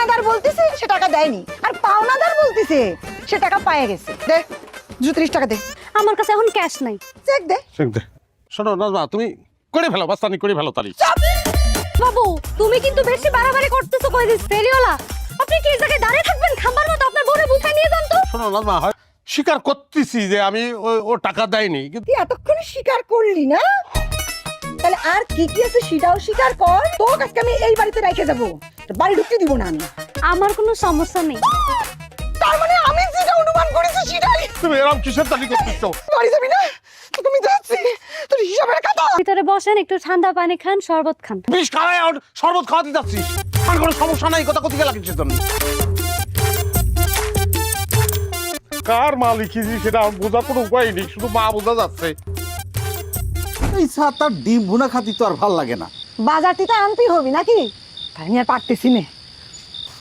দেনাদার বলতেছে সে টাকা দেয়নি, আর পাওনাদার বলতেছে সে টাকা পায়ে গেছে। দে 230 টাকা দে। আমার কাছে এখন ক্যাশ নাই। চেক দে। শোনো নাজমা, তুমি করে ফেলো, বাস্তানি করে ফেলো তালি। বাবু তুমি কিন্তু বেশি বাড়াবাড়ি করতেছো। কই দিস ফেরিওয়ালা, আপনি কি এই জায়গায় দাঁড়িয়ে থাকবেন? খাবার মতো আপনার বউরে বুঝাই নিয়ে যান তো। শোনো নাজমা, হয় স্বীকার করতেছি যে আমি ও টাকা দেয়নি, কিন্তু তুই এতক্ষণ স্বীকার করলি না, তাহলে আর কি কি আছে সেটাও স্বীকার কর। তোর আজকে আমি এই বাড়িতে রেখে যাবো, বাড়ি ঢুকতে দিব না আমি। আমার কোনো সমস্যা নেই। তার মানে আমি যেটা অনুমান করেছি সেটাই। তুমি এরকম কিসের তালি করতেছো? বাড়ি যাবি না? তোকে আমি যাচ্ছি, তোর হিসাবের খাতা। ভিতরে বসেন, একটু ঠান্ডা পানি খান, শরবত খান। বিষ খাওয়ায় আর শরবত খাওয়াতে যাচ্ছিস, আর কোনো সমস্যা নাই, কথা কোথেকে লাগিয়েছিস তুমি? কার মালিক সেটা বোঝার কোনো উপায় নেই, শুধু মা বোঝা যাচ্ছে। এই ছাতার ডিম ভুনা খাতি তো আর ভাল লাগে না। বাজারটি তো আনতেই হবে নাকি? তাই আমি আর পারতেছি না।